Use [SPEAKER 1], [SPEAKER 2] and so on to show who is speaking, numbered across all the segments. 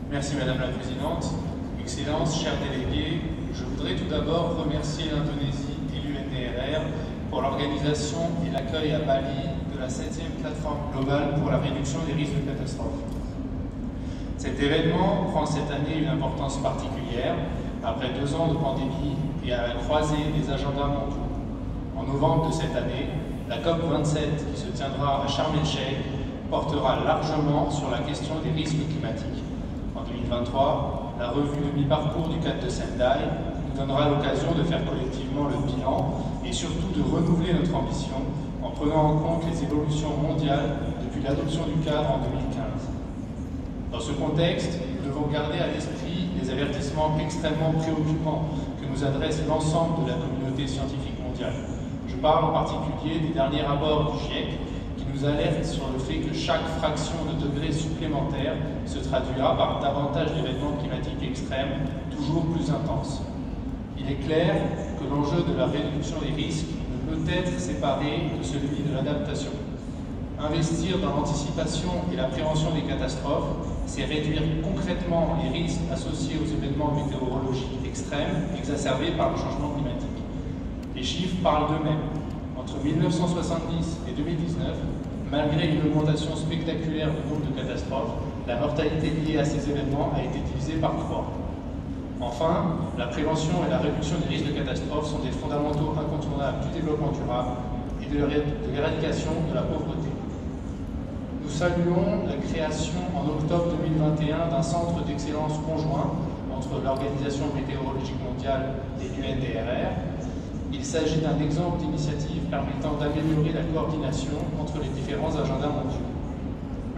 [SPEAKER 1] Merci Madame la Présidente. Excellences, chers délégués, je voudrais tout d'abord remercier l'Indonésie et l'UNDRR pour l'organisation et l'accueil à Bali de la 7e plateforme globale pour la réduction des risques de catastrophe. Cet événement prend cette année une importance particulière après 2 ans de pandémie et à la croisée des agendas mondiaux. En novembre de cette année, la COP27 qui se tiendra à Sharm el-Sheikh portera largement sur la question des risques climatiques. En 2023, la revue de mi-parcours du cadre de Sendai nous donnera l'occasion de faire collectivement le bilan et surtout de renouveler notre ambition en prenant en compte les évolutions mondiales depuis l'adoption du cadre en 2015. Dans ce contexte, nous devons garder à l'esprit les avertissements extrêmement préoccupants que nous adresse l'ensemble de la communauté scientifique mondiale. Je parle en particulier des derniers rapports du GIEC qui nous alertent sur le fait que chaque fraction de degré supplémentaire se traduira par davantage d'événements climatiques extrêmes, toujours plus intenses. Il est clair que l'enjeu de la réduction des risques ne peut être séparé de celui de l'adaptation. Investir dans l'anticipation et la prévention des catastrophes, c'est réduire concrètement les risques associés aux événements météorologiques extrêmes exacerbés par le changement climatique. Les chiffres parlent d'eux-mêmes. Entre 1970 et 2019, malgré une augmentation spectaculaire du nombre de catastrophes, la mortalité liée à ces événements a été divisée par 3. Enfin, la prévention et la réduction des risques de catastrophes sont des fondamentaux incontournables du développement durable et de l'éradication de la pauvreté. Nous saluons la création en octobre 2021 d'un centre d'excellence conjoint entre l'Organisation météorologique mondiale et l'UNDRR. Il s'agit d'un exemple d'initiative permettant d'améliorer la coordination entre les différents agendas mondiaux.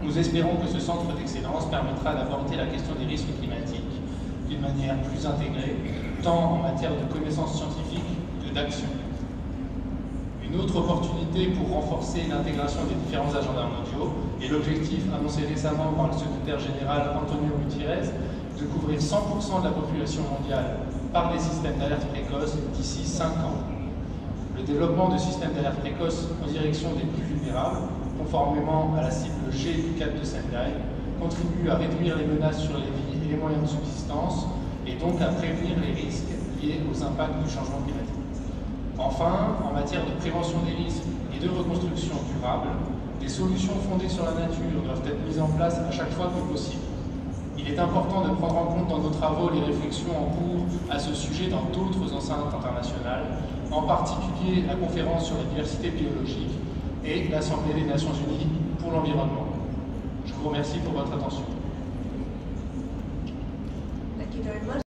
[SPEAKER 1] Nous espérons que ce centre d'excellence permettra d'aborder la question des risques climatiques d'une manière plus intégrée, tant en matière de connaissances scientifiques que d'action. Une autre opportunité pour renforcer l'intégration des différents agendas mondiaux est l'objectif annoncé récemment par le secrétaire général Antonio Guterres de couvrir 100% de la population mondiale par des systèmes d'alerte précoce d'ici 5 ans. Le développement de systèmes d'alerte précoce en direction des plus vulnérables, conformément à la cible G du cadre de Sendai, contribue à réduire les menaces sur les vies et les moyens de subsistance et donc à prévenir les risques liés aux impacts du changement climatique. Enfin, en matière de prévention des risques et de reconstruction durable, des solutions fondées sur la nature doivent être mises en place à chaque fois que possible. Il est important de prendre en compte dans nos travaux les réflexions en cours à ce sujet dans d'autres enceintes internationales, en particulier la conférence sur la diversité biologique et l'Assemblée des Nations Unies pour l'environnement. Je vous remercie pour votre attention.